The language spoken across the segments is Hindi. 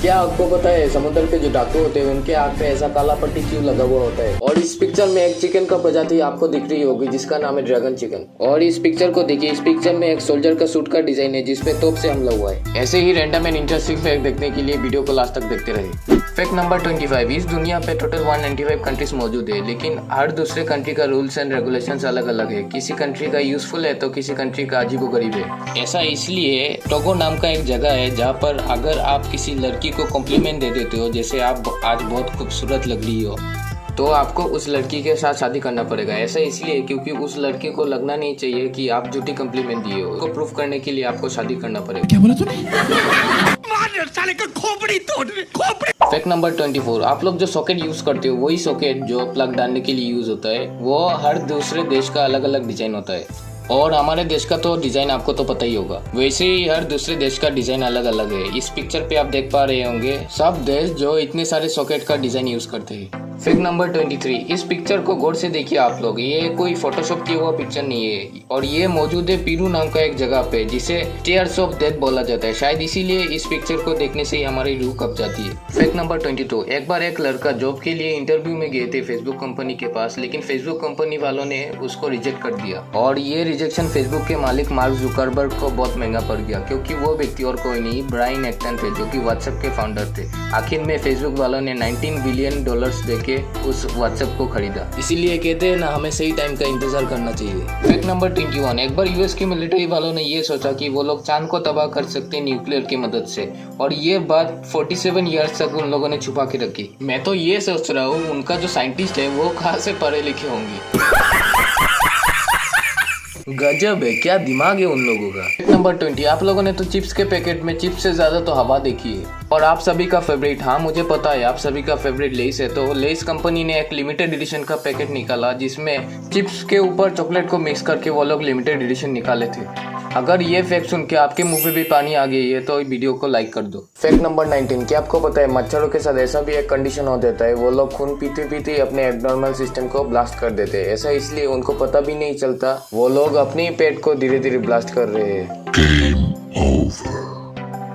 क्या आपको पता है समुद्र के जो डाकू होते हैं उनके आँख पे ऐसा काला पट्टी क्यों लगा हुआ होता है? और इस पिक्चर में एक चिकन का प्रजाति आपको दिख रही होगी जिसका नाम है ड्रैगन चिकन। और इस पिक्चर को देखिए, इस पिक्चर में एक सोल्जर का सूट का डिजाइन है जिसपे तोप से हमला हुआ है। ऐसे ही रैंडम एंड इंटरेस्टिंग फैक्ट देखने के लिए वीडियो को लास्ट तक देखते रहिए। फैक्ट नंबर 25, इस दुनिया पे टोटल 195 कंट्रीज मौजूद है, लेकिन हर दूसरे कंट्री का रूल्स एंड रेगुलेशंस अलग अलग है। किसी कंट्री का यूजफुल है तो किसी कंट्री का अजीबोगरीब है। ऐसा इसलिए टोगो नाम का एक जगह है जहाँ पर अगर आप किसी लड़की को कॉम्प्लीमेंट दे देते हो, जैसे आप आज बहुत खूबसूरत लग रही हो, तो आपको उस लड़की के साथ शादी करना पड़ेगा। ऐसा इसलिए क्योंकि उस लड़के को लगना नहीं चाहिए कि आप झूठी कॉम्प्लीमेंट दिए हो। उसको प्रूफ करने के लिए आपको शादी करना पड़ेगा। क्या बोला तूने? साले का खोपड़ी तोड़ दे, खोपड़ी। फैक्ट नंबर 24, आप लोग जो सॉकेट यूज करते हो वही सॉकेट जो प्लग डालने के लिए यूज होता है, वो हर दूसरे देश का अलग अलग डिजाइन होता है। और हमारे देश का तो डिजाइन आपको तो पता ही होगा, वैसे ही हर दूसरे देश का डिजाइन अलग अलग है। इस पिक्चर पे आप देख पा रहे होंगे सब देश जो इतने सारे सॉकेट का डिजाइन यूज करते हैं। फैक्ट नंबर 23, इस पिक्चर को गौर से देखिए आप लोग, ये कोई फोटोशॉप किया हुआ पिक्चर नहीं है और ये मौजूद है पेरू नाम का एक जगह पे जिसे स्टेयर्स ऑफ डेथ बोला जाता है। शायद इसीलिए इस पिक्चर को देखने से ही हमारी रूह कब जाती है। फैक्ट नंबर 22, एक बार एक लड़का जॉब के लिए इंटरव्यू में गए थे फेसबुक कंपनी के पास, लेकिन फेसबुक कंपनी वालों ने उसको रिजेक्ट कर दिया और ये रिजेक्शन फेसबुक के मालिक मार्क जुकरबर्ग को बहुत महंगा पड़ गया, क्योंकि वो व्यक्ति और कोई नहीं ब्रायन एक्टन थे जो कि व्हाट्सएप के फाउंडर थे। आखिर में फेसबुक वालों ने $19 बिलियन देके उस व्हाट्सएप को खरीदा। इसीलिए कहते हैं ना, हमें सही टाइम का इंतजार करना चाहिए। फैक्ट नंबर 21, एक बार यूएस की मिलिट्री वालों ने ये सोचा कि वो लोग चांद को तबाह कर सकते हैं न्यूक्लियर की मदद से, और ये बात 47 ईयर्स तक उन लोगों ने छुपा के रखी। मैं तो ये सोच रहा हूँ उनका जो साइंटिस्ट है वो कहाँ से पढ़े लिखे होंगे। गजब है, क्या दिमाग है उन लोगों का। नंबर 20, आप लोगों ने तो चिप्स के पैकेट में चिप्स से ज्यादा तो हवा देखी है। और आप सभी का फेवरेट, हाँ मुझे पता है आप सभी का फेवरेट लेस है, तो लेस कंपनी ने एक लिमिटेड एडिशन का पैकेट निकाला जिसमें चिप्स के ऊपर चॉकलेट को मिक्स करके वो लोग लिमिटेड एडिशन निकाले थे। अगर ये फैक्ट सुन के आपके मुंह पे भी पानी आ गई है तो वीडियो को लाइक कर दो। फैक्ट नंबर 19, क्या आपको पता है मच्छरों के साथ ऐसा भी एक कंडीशन हो जाता है, वो लोग खून पीते पीते अपने एब्नॉर्मल सिस्टम को ब्लास्ट कर देते हैं। ऐसा इसलिए उनको पता भी नहीं चलता वो लोग अपने पेट को धीरे धीरे ब्लास्ट कर रहे हैं।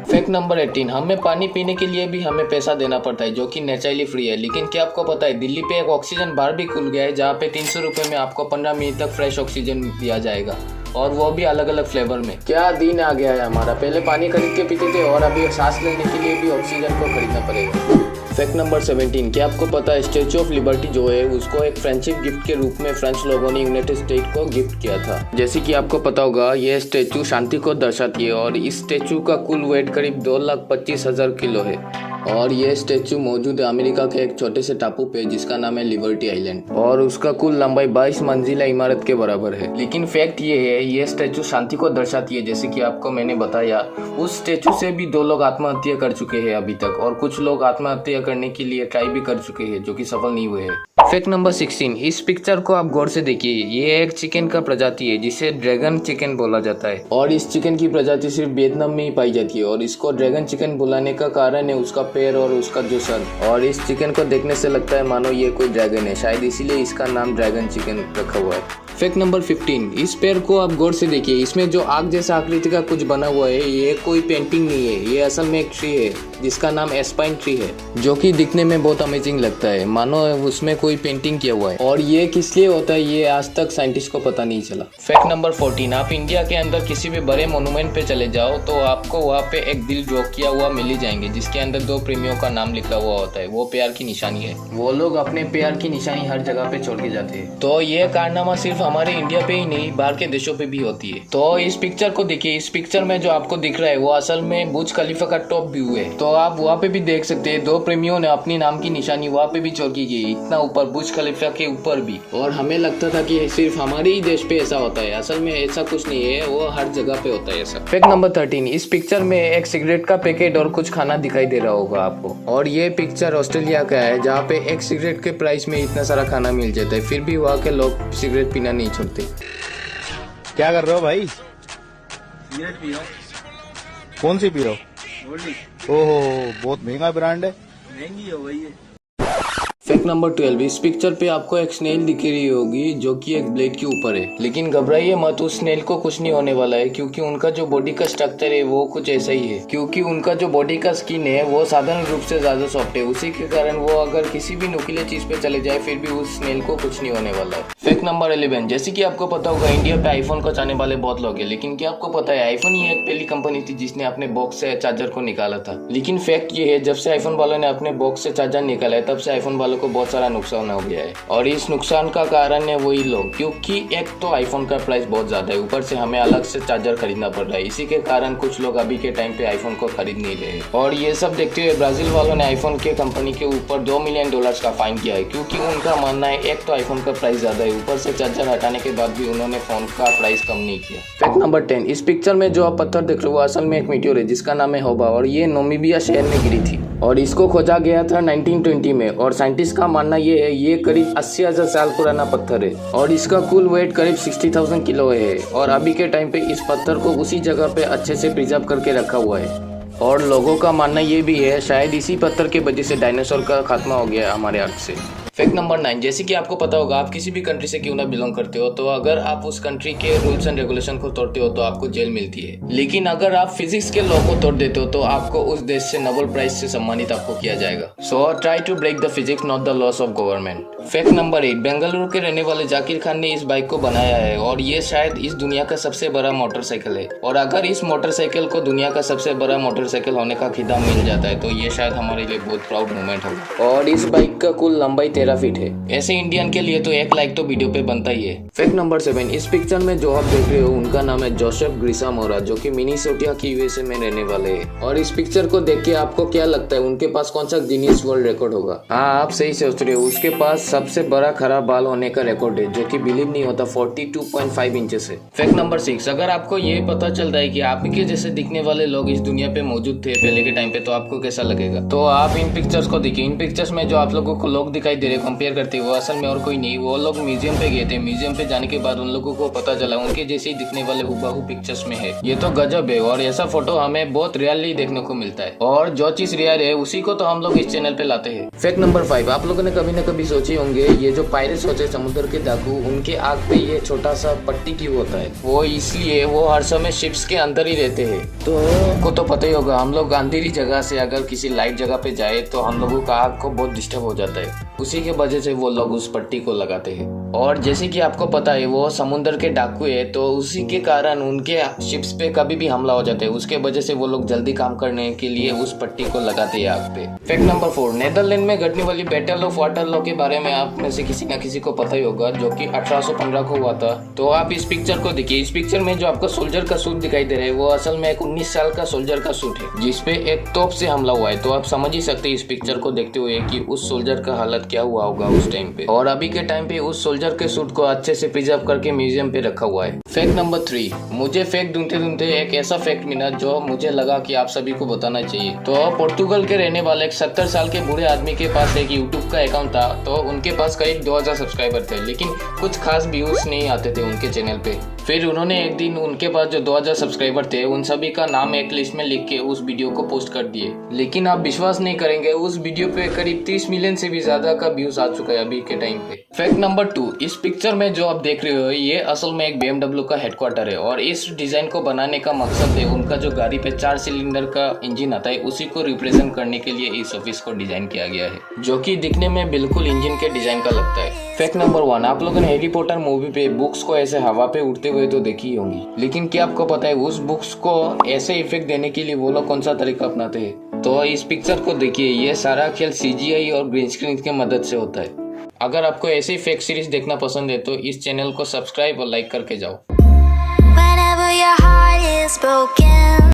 फैक्ट नंबर 18, हमें पानी पीने के लिए भी हमें पैसा देना पड़ता है जो कि नेचुरली फ्री है, लेकिन क्या आपको पता है दिल्ली पे एक ऑक्सीजन बार भी खुल गया है जहाँ पे 300 रुपए में आपको 15 मिनट तक फ्रेश ऑक्सीजन दिया जाएगा, और वो भी अलग अलग फ्लेवर में। क्या दिन आ गया है हमारा, पहले पानी खरीद के पीते थे और अभी सांस लेने के लिए भी ऑक्सीजन को खरीदना पड़ेगा। फैक्ट नंबर 17, क्या आपको पता है स्टैचू ऑफ लिबर्टी जो है उसको एक फ्रेंडशिप गिफ्ट के रूप में फ्रेंच लोगों ने यूनाइटेड स्टेट को गिफ्ट किया था। जैसे कि आपको पता होगा यह स्टैचू शांति को दर्शाती है और इस स्टैचू का कुल वेट करीब 2,25,000 किलो है। और ये स्टैचू मौजूद है अमेरिका के एक छोटे से टापू पे जिसका नाम है लिबर्टी आइलैंड, और उसका कुल लंबाई 22 मंजिला इमारत के बराबर है। लेकिन फैक्ट ये है ये स्टैचू शांति को दर्शाती है, जैसे कि आपको मैंने बताया। उस स्टैचू से भी 2 लोग आत्महत्या कर चुके हैं अभी तक, और कुछ लोग आत्महत्या करने के लिए ट्राई भी कर चुके हैं जो कि सफल नहीं हुए हैं। फैक्ट नंबर 16, इस पिक्चर को आप गौर से देखिए, ये एक चिकन का प्रजाति है जिसे ड्रैगन चिकन बोला जाता है, और इस चिकन की प्रजाति सिर्फ वियतनाम में ही पाई जाती है, और इसको ड्रैगन चिकन बुलाने का कारण है उसका पैर और उसका जो सर। और इस चिकन को देखने से लगता है मानो ये कोई ड्रैगन है, शायद इसीलिए इसका नाम ड्रैगन चिकन रखा हुआ है। फैक्ट नंबर 15, इस पेड़ को आप गौर से देखिए, इसमें जो आग जैसा आकृति का कुछ बना हुआ है ये कोई पेंटिंग नहीं है, ये असल में एक ट्री है जिसका नाम एस्पाइन ट्री है, जो कि दिखने में बहुत अमेजिंग लगता है, मानो उसमें कोई पेंटिंग किया हुआ है। और ये किस लिए होता है ये आज तक साइंटिस्ट को पता नहीं चला। फैक्ट नंबर 14, आप इंडिया के अंदर किसी भी बड़े मोन्यूमेंट पे चले जाओ तो आपको वहाँ पे एक दिल ड्रॉ किया हुआ मिल ही जाएंगे जिसके अंदर 2 प्रेमियों का नाम लिखा हुआ होता है। वो प्यार की निशानी है, वो लोग अपने प्यार की निशानी हर जगह पे छोड़ के जाते हैं। तो ये कारनामा सिर्फ हमारे इंडिया पे ही नहीं बाहर के देशों पे भी होती है। तो इस पिक्चर को देखिए, इस पिक्चर में जो आपको दिख रहा है वो असल में बुर्ज खलीफा का टॉप व्यू है। तो आप वहाँ पे भी देख सकते हैं 2 प्रेमियों ने अपनी नाम की निशानी वहाँ पे भी छोड़ की गई, इतना ऊपर बुर्ज खलीफा के ऊपर भी। और हमें लगता था कि सिर्फ हमारे ही देश पे ऐसा होता है, असल में ऐसा कुछ नहीं है, वो हर जगह पे होता है ऐसा। फैक्ट नंबर 13, इस पिक्चर में एक सिगरेट का पैकेट और कुछ खाना दिखाई दे रहा होगा आपको, और ये पिक्चर ऑस्ट्रेलिया का है जहाँ पे एक सिगरेट के प्राइस में इतना सारा खाना मिल जाता है, फिर भी वहाँ के लोग सिगरेट पीना नहीं छोड़ते। क्या कर रहे हो भाई? सिगरेट पी रहा हूँ। कौन सी पी रहे हो? गोल्डी। ओहो, बहुत महंगा ब्रांड है। महंगी है वही है। फैक्ट नंबर 12, इस पिक्चर पे आपको एक स्नेल दिख रही होगी जो कि एक ब्लेड के ऊपर है, लेकिन घबराइए मत, उस स्नेल को कुछ नहीं होने वाला है क्योंकि उनका जो बॉडी का स्ट्रक्चर है वो कुछ ऐसा ही है। क्योंकि उनका जो बॉडी का स्किन है वो साधारण रूप से ज्यादा सॉफ्ट है, उसी के कारण वो अगर किसी भी नुकीले चीज पे चले जाए फिर भी उस स्नेल को कुछ नहीं होने वाला है। फैक्ट नंबर 11, जैसे कि आपको पता होगा इंडिया पे आईफोन को चाहने वाले बहुत लोग हैं, लेकिन क्या आपको पता है आईफोन ही एक पहली कंपनी थी जिसने अपने बॉक्स से चार्जर को निकाला था। लेकिन फैक्ट ये है, जब से आईफोन वालों ने अपने बॉक्स से चार्जर निकाला है तब से आईफोन वालों को बहुत सारा नुकसान हो गया है, और इस नुकसान का कारण है वही लोग, क्योंकि एक तो आईफोन का प्राइस बहुत ज्यादा है, ऊपर से हमें अलग से चार्जर खरीदना पड़ रहा है। इसी के कारण कुछ लोग अभी के टाइम पे आईफोन को खरीद नहीं रहे। और ये सब देखते हुए ब्राजील वालों ने आईफोन के कंपनी के ऊपर $2 मिलियन का फाइन किया है, क्योंकि उनका मानना है एक तो आईफोन का प्राइस ज्यादा है, ऊपर से चार्जर हटाने के बाद भी उन्होंने फोन का प्राइस कम नहीं किया। फैक्ट नंबर 10, इस पिक्चर में जो आप पत्थर देख रहे हो वो असल में एक मीटियोर है जिसका नाम है होबा, और ये नामीबिया शहर में गिरी थी और इसको खोजा गया था 1920 में। और साइंटिस्ट का मानना ये है ये करीब 80,000 साल पुराना पत्थर है और इसका कुल वेट करीब 60,000 किलो है, और अभी के टाइम पे इस पत्थर को उसी जगह पे अच्छे से प्रिजर्व करके रखा हुआ है। और लोगों का मानना ये भी है शायद इसी पत्थर के वजह से डायनासोर का खात्मा हो गया है हमारे अर्थ से। फैक्ट नंबर 9, जैसे कि आपको पता होगा आप किसी भी कंट्री से क्यों ना बिलोंग करते हो, तो अगर आप उस कंट्री के रूल्स एंड रेगुलेशन को तोड़ते हो तो आपको जेल मिलती है, लेकिन अगर आप फिजिक्स के लॉ को तोड़ देते हो तो आपको उस देश से नोबेल प्राइज से सम्मानित आपको किया जाएगा। So try to break the physics not the laws of government. Fact number 8, Bengaluru के रहने वाले जाकिर खान ने इस बाइक को बनाया है और ये शायद इस दुनिया का सबसे बड़ा मोटरसाइकिल है, और अगर इस मोटरसाइकिल को दुनिया का सबसे बड़ा मोटरसाइकिल होने का खिताब मिल जाता है तो ये शायद हमारे लिए बहुत प्राउड मोमेंट होगा। और इस बाइक का कुल लंबाई 13 फीट है। ऐसे इंडियन के लिए तो 1 लाइक तो वीडियो पे बनता ही है। फैक्ट नंबर 7, इस पिक्चर में जो आप देख रहे हो उनका नाम है जोसेफ ग्रिसामोरा, जो कि मिनीसोटा की यूएसए में रहने वाले हैं। और इस पिक्चर को देख के आपको क्या लगता है उनके पास कौन सा गिनीज वर्ल्ड रिकॉर्ड होगा? हाँ, आप सही सोच रहे हो, उसके पास सबसे बड़ा खराब बाल होने का रिकॉर्ड है, जो कि बिलीव नहीं होता 42.5 इंचेस है। फैक्ट नंबर 6, अगर आपको ये पता चलता है कि आपके जैसे दिखने वाले लोग इस दुनिया पे मौजूद थे पहले के टाइम पे, तो आपको कैसा लगेगा? तो आप इन पिक्चर्स को देखिए। इन पिक्चर्स में जो आप लोगों को लोग दिखाई दे रहे कंपेयर करते वो असल में और कोई नहीं, वो लोग म्यूजियम पे गए थे। म्यूजियम पे जाने के बाद उन लोगों को पता चला उनके जैसे ही दिखने वाले हुबहू पिक्चर्स में है। ये तो गजब है, और ऐसा फोटो हमें बहुत रियली देखने को मिलता है, और जो चीज रियल है उसी को तो हम लोग इस चैनल पे लाते हैं। फैक्ट नंबर 5, आप लोगों ने कभी न कभी सोचे होंगे ये जो पायरेट्स होते हैं समुद्र के डाकू, उनके आग पे ये छोटा सा पट्टी क्यों होता है? वो इसलिए वो हर समय शिप्स के अंदर ही रहते हैं। तो आपको तो पता ही होगा, हम लोग अंधेरी जगह से अगर किसी लाइट जगह पे जाए तो हम लोगों का आग को बहुत डिस्टर्ब हो जाता है, उसी के वजह से वो लोग उस पट्टी को लगाते हैं। और जैसे कि आपको पता है वो समुद्र के डाकू है, तो उसी के कारण उनके शिप्स पे कभी भी हमला हो जाता है, उसके वजह से वो लोग जल्दी काम करने के लिए उस पट्टी को लगाते हैं आग पे। फैक्ट नंबर 4, नेदरलैंड में घटने वाली बैटल ऑफ वाटरलू के बारे में आप में से किसी न किसी को पता ही होगा, जो कि 1815 को हुआ था। तो आप इस पिक्चर को देखिए। इस पिक्चर में जो आपको सोल्जर का सूट दिखाई दे रहा है वो असल में एक 19 साल का सोल्जर का सूट है, जिसपे एक तोप से हमला हुआ है। तो आप समझ ही सकते हैं इस पिक्चर को देखते हुए कि उस सोल्जर का हालत क्या हुआ होगा उस टाइम पे। और अभी के टाइम पे उस सोल्जर के सूट को अच्छे से प्रिजर्व करके म्यूजियम पे रखा हुआ है। फैक्ट नंबर 3, मुझे फैक्ट ढूंढते ढूंढते एक ऐसा फैक्ट मिला जो मुझे लगा कि आप सभी को बताना चाहिए। तो पोर्तुगल के रहने वाले एक 70 साल के बूढ़े आदमी के पास एक यूट्यूब का अकाउंट था, तो उनके पास करीब 2000 सब्सक्राइबर थे, लेकिन कुछ खास व्यूज नहीं आते थे उनके चैनल पे। फिर उन्होंने एक दिन उनके पास जो 2000 सब्सक्राइबर थे उन सभी का नाम एक लिस्ट में लिख के उस वीडियो को पोस्ट कर दिए, लेकिन आप विश्वास नहीं करेंगे उस वीडियो पे करीब 30 मिलियन से भी ज्यादा का व्यूज आ चुका है अभी के टाइम पे। फैक्ट नंबर 2, इस पिक्चर में जो आप देख रहे हो ये असल में एक BMW का हेडक्वार्टर है, और इस डिजाइन को बनाने का मकसद है उनका जो गाड़ी पे 4 सिलेंडर का इंजन आता है उसी को रिप्रेजेंट करने के लिए इस ऑफिस को डिजाइन किया गया है, जो कि दिखने में बिल्कुल इंजन के डिजाइन का लगता है। फैक्ट नंबर 1, आप लोगों ने हैरी पॉटर मूवी पे बुक्स को ऐसे हवा पे उड़ते हुए तो देखी होंगी, लेकिन क्या आपको पता है उस बुक्स को ऐसे इफेक्ट देने के लिए वो लोग कौन सा तरीका अपनाते हैं? तो इस पिक्चर को देखिए, ये सारा खेल CGI और ग्रीन स्क्रीन की मदद से होता है। अगर आपको ऐसे ही फैक्ट सीरीज देखना पसंद है तो इस चैनल को सब्सक्राइब और लाइक करके जाओ।